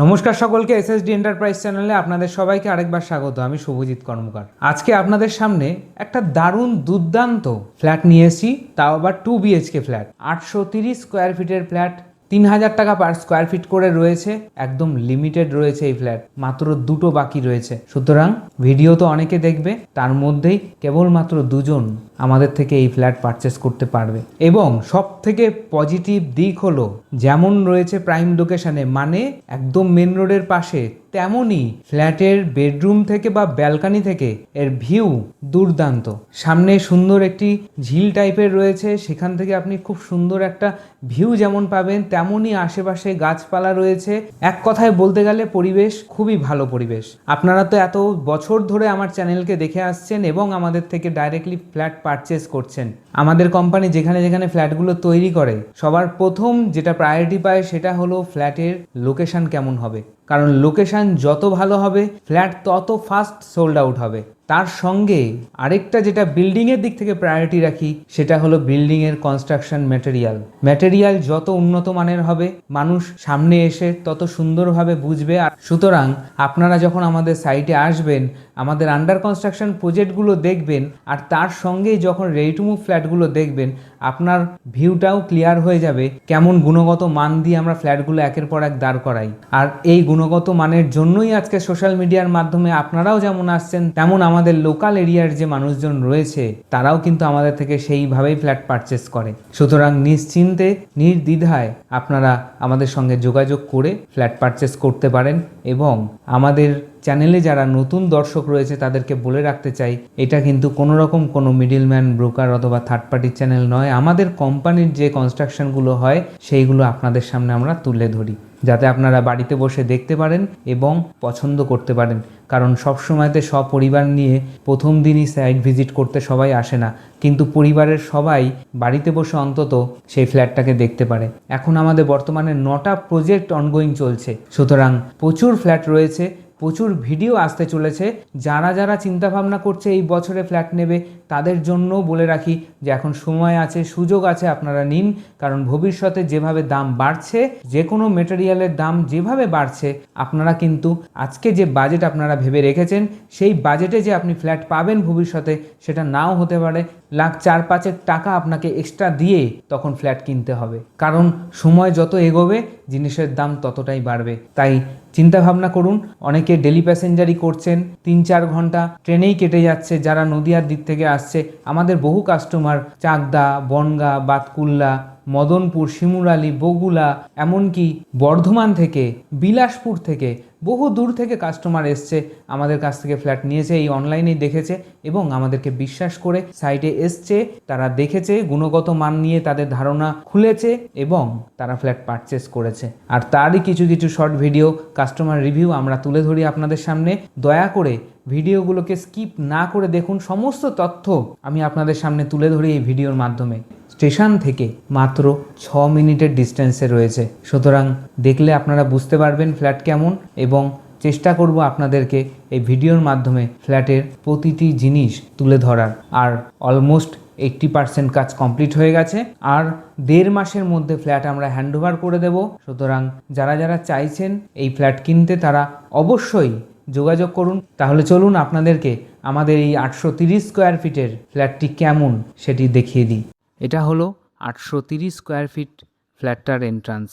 নমস্কার সকলকে, SSD enterprise চ্যানেলে আপনাদের সবাইকে আরেকবার স্বাগত। আমি শুভজিৎ কর্মকার। আজকে আপনাদের সামনে একটা দারুণ দুর্দান্ত ফ্ল্যাট নিয়ে এসেছি, তাও আবার 2 BHK ফ্ল্যাট। 830 স্কোয়ার ফিটের ফ্ল্যাট, 3000 টাকা পার স্কোয়ার ফিট করে রয়েছে। একদম লিমিটেড রয়েছে এই ফ্ল্যাট, মাত্র 2টো বাকি রয়েছে। সুতরাং ভিডিও তো অনেকে দেখবে, তার মধ্যেই কেবলমাত্র 2জন আমাদের থেকে এই ফ্ল্যাট পারচেস করতে পারবে। এবং সব থেকে পজিটিভ দিক হলো, যেমন রয়েছে প্রাইম লোকেশনে, মানে একদম মেন রোডের পাশে, তেমনই ফ্ল্যাটের বেডরুম থেকে বা ব্যালকানি থেকে এর ভিউ দুর্দান্ত। সামনে সুন্দর একটি ঝিল টাইপের রয়েছে, সেখান থেকে আপনি খুব সুন্দর একটা ভিউ যেমন পাবেন, তেমনই আশেপাশে গাছপালা রয়েছে। এক কথায় বলতে গেলে পরিবেশ খুবই ভালো পরিবেশ। আপনারা তো এত বছর ধরে আমার চ্যানেলকে দেখে আসছেন এবং আমাদের থেকে ডাইরেক্টলি ফ্ল্যাট পারচেস করছেন। আমাদের কোম্পানি যেখানে যেখানে ফ্ল্যাটগুলো তৈরি করে, সবার প্রথম যেটা প্রায়োরিটি পায় সেটা হলো ফ্ল্যাটের লোকেশন কেমন হবে। কারণ লোকেশন যত ভালো হবে, ফ্ল্যাট তত ফাস্ট সোল্ড আউট হবে। তার সঙ্গে আরেকটা যেটা বিল্ডিংয়ের দিক থেকে প্রায়োরিটি রাখি, সেটা হলো বিল্ডিংয়ের কনস্ট্রাকশন ম্যাটেরিয়াল যত উন্নত মানের হবে, মানুষ সামনে এসে তত সুন্দরভাবে বুঝবে। আর সুতরাং আপনারা যখন আমাদের সাইটে আসবেন, আমাদের আন্ডার কনস্ট্রাকশন প্রজেক্টগুলো দেখবেন, আর তার সঙ্গেই যখন রেডি টু মুভ ফ্ল্যাটগুলো দেখবেন, আপনার ভিউটাও ক্লিয়ার হয়ে যাবে কেমন গুণগত মান দিয়ে আমরা ফ্ল্যাটগুলো একের পর এক দাঁড় করাই। আর এই গুণগত মানের জন্যই আজকে সোশ্যাল মিডিয়ার মাধ্যমে আপনারাও যেমন আসছেন, তেমন আমাদের লোকাল এরিয়ার যে মানুষজন রয়েছে, তারাও কিন্তু আমাদের থেকে সেইভাবেই ফ্ল্যাট পারচেস করে। সুতরাং নিশ্চিন্তে নির্দ্বিধায় আপনারা আমাদের সঙ্গে যোগাযোগ করে ফ্ল্যাট পারচেস করতে পারেন। এবং আমাদের চ্যানেলে যারা নতুন দর্শক রয়েছে তাদেরকে বলে রাখতে চাই, এটা কিন্তু কোনো রকম কোনো মিডিলম্যান, ব্রোকার অথবা থার্ড পার্টির চ্যানেল নয়। আমাদের কোম্পানির যে কনস্ট্রাকশনগুলো হয় সেইগুলো আপনাদের সামনে আমরা তুলে ধরি, যাতে আপনারা বাড়িতে বসে দেখতে পারেন এবং পছন্দ করতে পারেন। কারণ সবসময়তে সপরিবার নিয়ে প্রথম দিনই সাইট ভিজিট করতে সবাই আসে না, কিন্তু পরিবারের সবাই বাড়িতে বসে অন্তত সেই ফ্ল্যাটটাকে দেখতে পারে। এখন আমাদের বর্তমানে 9টা প্রজেক্ট অনগোয়িং চলছে, সুতরাং প্রচুর ফ্ল্যাট রয়েছে, প্রচুর ভিডিও আসতে চলেছে। যারা যারা চিন্তাভাবনা করছে এই বছরে ফ্ল্যাট নেবে, তাদের জন্য বলে রাখি যে এখন সময় আছে, সুযোগ আছে, আপনারা নিন। কারণ ভবিষ্যতে যেভাবে দাম বাড়ছে, যে কোনো মেটেরিয়ালের দাম যেভাবে বাড়ছে, আপনারা কিন্তু আজকে যে বাজেট আপনারা ভেবে রেখেছেন, সেই বাজেটে যে আপনি ফ্ল্যাট পাবেন ভবিষ্যতে, সেটা নাও হতে পারে। লাখ 4-5 টাকা আপনাকে এক্সট্রা দিয়ে তখন ফ্ল্যাট কিনতে হবে। কারণ সময় যত এগোবে, জিনিসের দাম ততটাই বাড়বে। তাই চিন্তা ভাবনা করুন। অনেকে ডেলি প্যাসেঞ্জারি করছেন, 3-4 ঘন্টা ট্রেনেই কেটে যাচ্ছে যারা নদিয়ার দিক থেকে আসছে। আমাদের বহু কাস্টমার চাকদা, বনগাঁ, বাতকুল্লা, মদনপুর, শিমুরালী, বগুলা, এমনকি বর্ধমান থেকে, বিলাসপুর থেকে, বহু দূর থেকে কাস্টমার এসছে, আমাদের কাছ থেকে ফ্ল্যাট নিয়েছে, এই অনলাইনেই দেখেছে এবং আমাদেরকে বিশ্বাস করে সাইটে এসছে। তারা দেখেছে, গুণগত মান নিয়ে তাদের ধারণা খুলেছে এবং তারা ফ্ল্যাট পারচেস করেছে। আর তারই কিছু কিছু শর্ট ভিডিও, কাস্টমার রিভিউ আমরা তুলে ধরি আপনাদের সামনে। দয়া করে ভিডিওগুলোকে স্কিপ না করে দেখুন। সমস্ত তথ্য আমি আপনাদের সামনে তুলে ধরি এই ভিডিওর মাধ্যমে। স্টেশন থেকে মাত্র 6 মিনিটের ডিস্টেন্সে রয়েছে, সুতরাং দেখলে আপনারা বুঝতে পারবেন ফ্ল্যাট কেমন। এবং চেষ্টা করব আপনাদেরকে এই ভিডিওর মাধ্যমে ফ্ল্যাটের প্রতিটি জিনিস তুলে ধরার। আর অলমোস্ট 80% কাজ কমপ্লিট হয়ে গেছে, আর 1.5 মাসের মধ্যে ফ্ল্যাট আমরা হ্যান্ডওভার করে দেব। সুতরাং যারা যারা চাইছেন এই ফ্ল্যাট কিনতে, তারা অবশ্যই যোগাযোগ করুন। তাহলে চলুন আপনাদেরকে আমাদের এই 830 স্কোয়ার ফিটের ফ্ল্যাটটি কেমন সেটি দেখিয়ে দিই। এটা হলো 830 স্কোয়ার ফিট ফ্ল্যাটটার এন্ট্রান্স।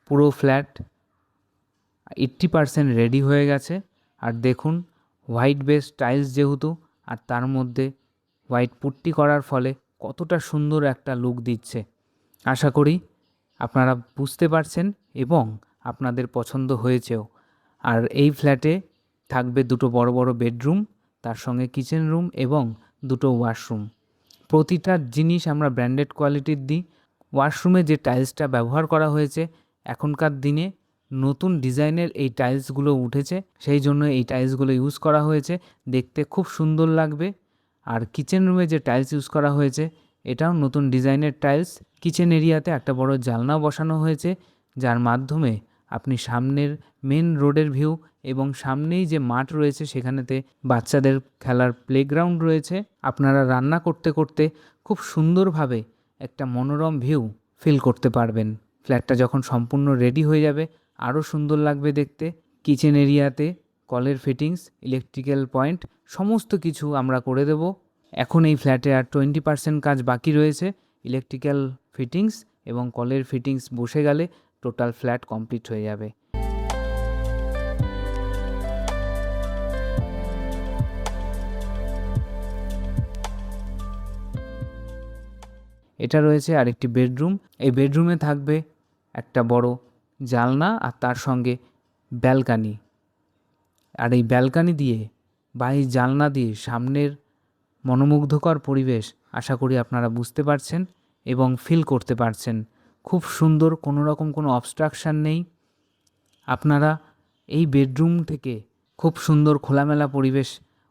পুরো ফ্ল্যাট 80% রেডি হয়ে গেছে। আর দেখুন, হোয়াইট বেস টাইলস যেহেতু, আর তার মধ্যে হোয়াইট পুট্টি করার ফলে কতটা সুন্দর একটা লুক দিচ্ছে। আশা করি আপনারা বুঝতে পারছেন এবং আপনাদের পছন্দ হয়েছেও। আর এই ফ্ল্যাটে থাকবে 2টো বড় বড় বেডরুম, তার সঙ্গে কিচেন রুম এবং 2টো ওয়াশরুম। প্রতিটা জিনিস আমরা ব্র্যান্ডেড কোয়ালিটির দিই। ওয়াশরুমে যে টাইলসটা ব্যবহার করা হয়েছে, এখনকার দিনে নতুন ডিজাইনের এই টাইলসগুলো উঠেছে, সেই জন্য এই টাইলসগুলো ইউজ করা হয়েছে, দেখতে খুব সুন্দর লাগবে। আর কিচেন রুমে যে টাইলস ইউজ করা হয়েছে, এটাও নতুন ডিজাইনের টাইলস। কিচেন এরিয়াতে একটা বড় জানলা বসানো হয়েছে, যার মাধ্যমে আপনি সামনের মেন রোডের ভিউ এবং সামনেই যে মাঠ রয়েছে সেখানেতে বাচ্চাদের খেলার প্লেগ্রাউন্ড রয়েছে। আপনারা রান্না করতে করতে খুব সুন্দরভাবে একটা মনোরম ভিউ ফিল করতে পারবেন। ফ্ল্যাটটা যখন সম্পূর্ণ রেডি হয়ে যাবে, আরও সুন্দর লাগবে দেখতে। কিচেন এরিয়াতে কলের ফিটিংস, ইলেকট্রিক্যাল পয়েন্ট সমস্ত কিছু আমরা করে দেব। এখন এই ফ্ল্যাটে আর 20% কাজ বাকি রয়েছে। ইলেকট্রিক্যাল ফিটিংস এবং কলের ফিটিংস বসে গেলে টোটাল ফ্ল্যাট কমপ্লিট হয়ে যাবে। এটা রয়েছে আরেকটি বেডরুম। এই বেডরুমে থাকবে একটা বড় জানলা আর তার সঙ্গে ব্যালকানি। আর এই ব্যালকানি দিয়ে বা এই জানলা দিয়ে সামনের মনোমুগ্ধকর পরিবেশ আশা করি আপনারা বুঝতে পারছেন এবং ফিল করতে পারছেন। খুব সুন্দর, কোনো রকম কোনো অবস্ট্রাকশান নেই। আপনারা এই বেডরুম থেকে খুব সুন্দর খোলামেলা পরিবেশ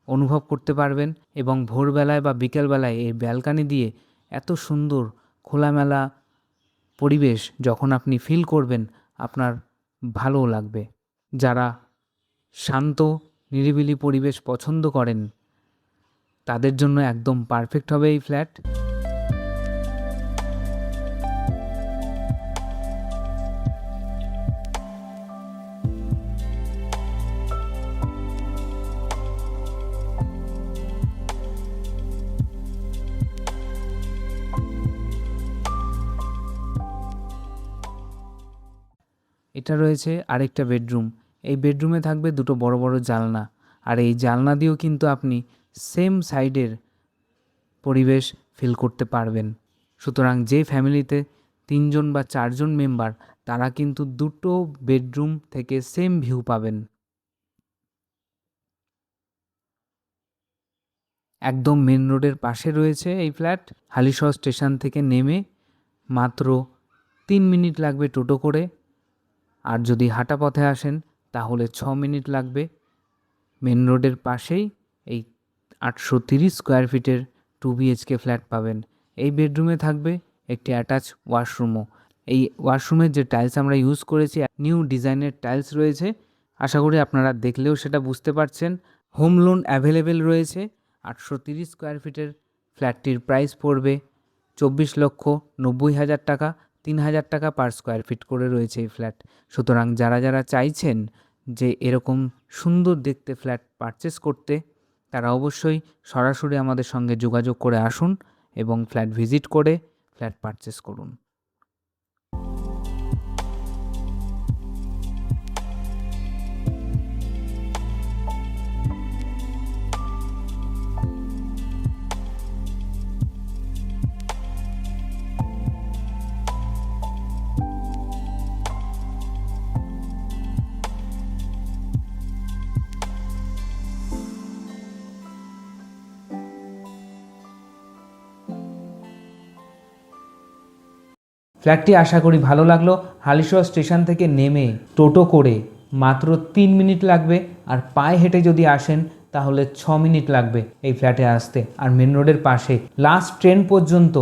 অনুভব করতে পারবেন এবং ভোরবেলায় বা বিকেলবেলায় এই ব্যালকানি দিয়ে এত সুন্দর খোলামেলা পরিবেশ যখন আপনি ফিল করবেন আপনার ভালো লাগবে। যারা শান্ত নিরিবিলি পরিবেশ পছন্দ করেন তাদের জন্য একদম পারফেক্ট হবে এই ফ্ল্যাট। এটা রয়েছে আরেকটা বেডরুম। এই বেডরুমে থাকবে দুটো বড় বড় জানলা, আর এই জানলা দিয়েও কিন্তু আপনি সেম সাইডের পরিবেশ ফিল করতে পারবেন। সুতরাং যে ফ্যামিলিতে 3জন বা 4জন মেম্বার তারা কিন্তু দুটো বেডরুম থেকে সেম ভিউ পাবেন। একদম মেন রোডের পাশে রয়েছে এই ফ্ল্যাট। হালিশহর স্টেশন থেকে নেমে মাত্র 3 মিনিট লাগবে টোটো করে, আর যদি হাঁটা পথে আসেন তাহলে 6 মিনিট লাগবে। মেন রোডের পাশেই এই 830 স্কোয়ার ফিটের 2 BHK ফ্ল্যাট পাবেন। এই বেডরুমে থাকবে একটি অ্যাটাচ ওয়াশরুমও। এই ওয়াশরুমের যে টাইলস আমরা ইউজ করেছি নিউ ডিজাইনের টাইলস রয়েছে, আশা করি আপনারা দেখলেও সেটা বুঝতে পারছেন। হোম লোন অ্যাভেলেবেল রয়েছে। 830 স্কোয়ার ফিটের ফ্ল্যাটটির প্রাইস পড়বে 24,90,000 টাকা। 3,000 টাকা পার স্কোয়ার ফিট করে রয়েছে এই ফ্ল্যাট। সুতরাং যারা যারা চাইছেন যে এরকম সুন্দর দেখতে ফ্ল্যাট পারচেস করতে তারা অবশ্যই সরাসরি আমাদের সঙ্গে যোগাযোগ করে আসুন এবং ফ্ল্যাট ভিজিট করে ফ্ল্যাট পারচেস করুন। ফ্ল্যাটটি আশা করি ভালো লাগলো। হালিশহর স্টেশন থেকে নেমে টোটো করে মাত্র 3 মিনিট লাগবে, আর পায়ে হেঁটে যদি আসেন তাহলে 6 মিনিট লাগবে এই ফ্ল্যাটে আসতে। আর মেন রোডের পাশে লাস্ট ট্রেন পর্যন্ত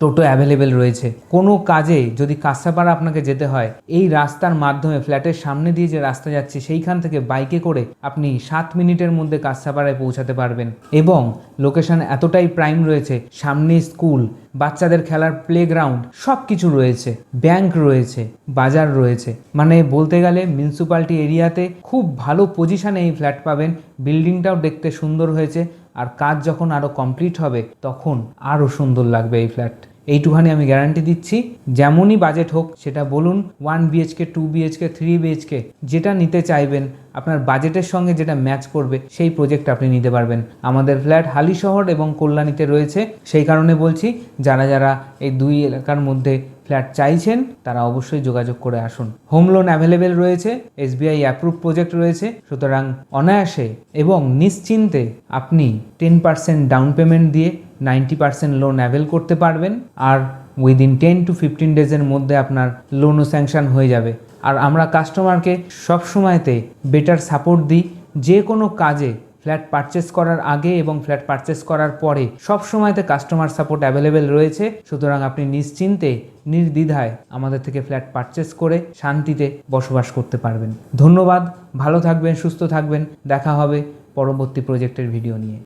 টোটো অ্যাভেলেবেল রয়েছে। কোনো কাজে যদি কাঁসাপাড়া আপনাকে যেতে হয়, এই রাস্তার মাধ্যমে ফ্ল্যাটের সামনে দিয়ে যে রাস্তা যাচ্ছে সেইখান থেকে বাইকে করে আপনি 7 মিনিটের মধ্যে কাঁসাপাড়ায় পৌঁছাতে পারবেন। এবং লোকেশন এতটাই প্রাইম রয়েছে, সামনে স্কুল, বাচ্চাদের খেলার প্লেগ্রাউন্ড সব কিছু রয়েছে, ব্যাংক রয়েছে, বাজার রয়েছে। মানে বলতে গেলে মিউনিসিপ্যালিটি এরিয়াতে খুব ভালো পজিশানে এই ফ্ল্যাট পাবেন। বিল্ডিংটাও দেখতে সুন্দর হয়েছে, আর কাজ যখন আরও কমপ্লিট হবে তখন আরও সুন্দর লাগবে এই ফ্ল্যাট। এইটুখানি আমি গ্যারান্টি দিচ্ছি। যেমনই বাজেট হোক সেটা বলুন, 1 BHK, 2 BHK, 3 BHK যেটা নিতে চাইবেন আপনার বাজেটের সঙ্গে যেটা ম্যাচ করবে সেই প্রজেক্ট আপনি নিতে পারবেন। আমাদের ফ্ল্যাট হালিশহর এবং কল্যাণীতে রয়েছে। সেই কারণে বলছি, যারা যারা এই দুই এলাকার মধ্যে ফ্ল্যাট চাইছেন তারা অবশ্যই যোগাযোগ করে আসুন। হোম লোন অ্যাভেলেবেল রয়েছে, SBI অ্যাপ্রুভ প্রজেক্ট রয়েছে। সুতরাং অনায়াসে এবং নিশ্চিন্তে আপনি 10% ডাউন পেমেন্ট দিয়ে 90% লোন অ্যাভেল করতে পারবেন, আর উইদিন 10 to 15 ডেজের মধ্যে আপনার লোনও স্যাংশন হয়ে যাবে। আর আমরা কাস্টমারকে সবসময়তে বেটার সাপোর্ট দিই। যে কোনো কাজে ফ্ল্যাট পারচেস করার আগে এবং ফ্ল্যাট পারচেস করার পরে সবসময়তে কাস্টমার সাপোর্ট অ্যাভেলেবেল রয়েছে। সুতরাং আপনি নিশ্চিন্তে নির্দ্বিধায় আমাদের থেকে ফ্ল্যাট পারচেস করে শান্তিতে বসবাস করতে পারবেন। ধন্যবাদ, ভালো থাকবেন, সুস্থ থাকবেন। দেখা হবে পরবর্তী প্রজেক্টের ভিডিও নিয়ে।